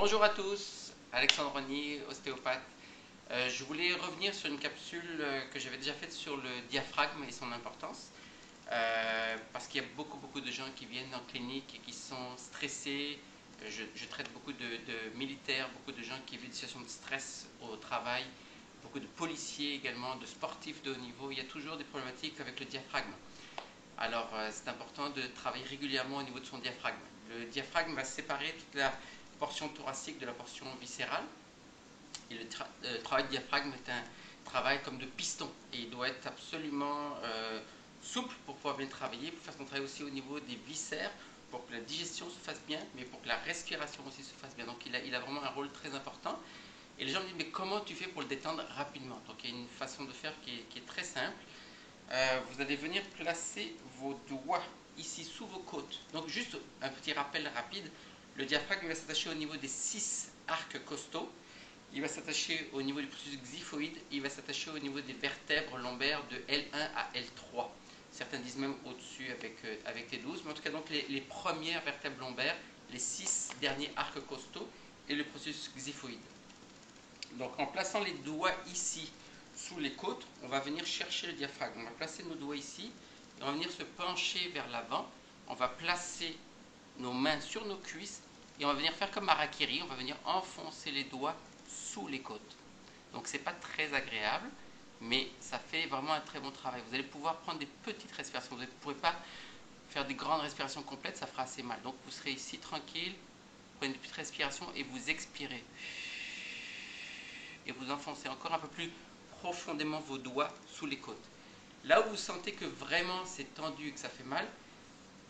Bonjour à tous, Alexandre Rognier, ostéopathe. Je voulais revenir sur une capsule que j'avais déjà faite sur le diaphragme et son importance. Parce qu'il y a beaucoup de gens qui viennent en clinique et qui sont stressés. Je traite beaucoup de militaires, beaucoup de gens qui vivent des situations de stress au travail, beaucoup de policiers également, de sportifs de haut niveau. Il y a toujours des problématiques avec le diaphragme. Alors c'est important de travailler régulièrement au niveau de son diaphragme. Le diaphragme va séparer toute la portion thoracique de la portion viscérale. Et le travail de diaphragme est un travail comme de piston. Et il doit être absolument souple pour pouvoir bien travailler, pour faire son travail aussi au niveau des viscères, pour que la digestion se fasse bien, mais pour que la respiration aussi se fasse bien. Donc il a vraiment un rôle très important. Et les gens me disent, mais comment tu fais pour le détendre rapidement? Donc il y a une façon de faire qui est très simple. Vous allez venir placer vos doigts ici sous vos côtes. Donc juste un petit rappel rapide, le diaphragme va s'attacher au niveau des 6 arcs costaux, il va s'attacher au niveau du processus xiphoïde, il va s'attacher au niveau des vertèbres lombaires de L1 à L3. Certains disent même au-dessus avec T12, mais en tout cas donc les premières vertèbres lombaires, les 6 derniers arcs costaux et le processus xiphoïde. Donc en plaçant les doigts ici sous les côtes, on va venir chercher le diaphragme. On va placer nos doigts ici et on va venir se pencher vers l'avant. On va placer nos mains sur nos cuisses et on va venir faire comme harakiri. On va venir enfoncer les doigts sous les côtes. Donc c'est pas très agréable, mais ça fait vraiment un très bon travail. Vous allez pouvoir prendre des petites respirations. Vous ne pourrez pas faire des grandes respirations complètes, ça fera assez mal. Donc vous serez ici tranquille, prenez une petite respiration et vous expirez. Et vous enfoncez encore un peu plus profondément vos doigts sous les côtes. Là où vous sentez que vraiment c'est tendu et que ça fait mal,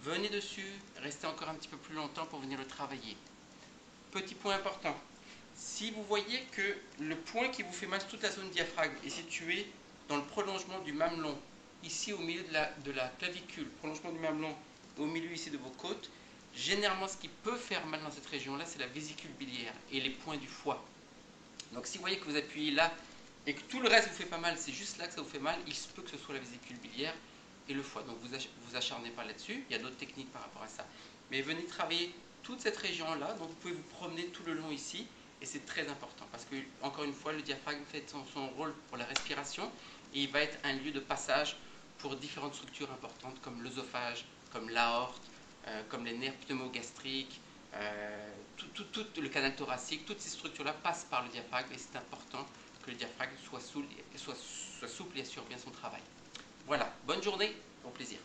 venez dessus, restez encore un petit peu plus longtemps pour venir le travailler. Petit point important, si vous voyez que le point qui vous fait mal, toute la zone diaphragme, est situé dans le prolongement du mamelon, ici au milieu de la clavicule, prolongement du mamelon, au milieu ici de vos côtes, généralement ce qui peut faire mal dans cette région-là, c'est la vésicule biliaire et les points du foie. Donc si vous voyez que vous appuyez là et que tout le reste vous fait pas mal, c'est juste là que ça vous fait mal, il se peut que ce soit la vésicule biliaire et le foie. Donc vous acharnez pas là-dessus, il y a d'autres techniques par rapport à ça. Mais venez travailler toute cette région-là, donc vous pouvez vous promener tout le long ici, et c'est très important parce que, encore une fois, le diaphragme fait son rôle pour la respiration et il va être un lieu de passage pour différentes structures importantes comme l'œsophage, comme l'aorte, comme les nerfs pneumogastriques, tout le canal thoracique, toutes ces structures-là passent par le diaphragme et c'est important que le diaphragme soit souple et assure bien son travail. Voilà, bonne journée, au plaisir.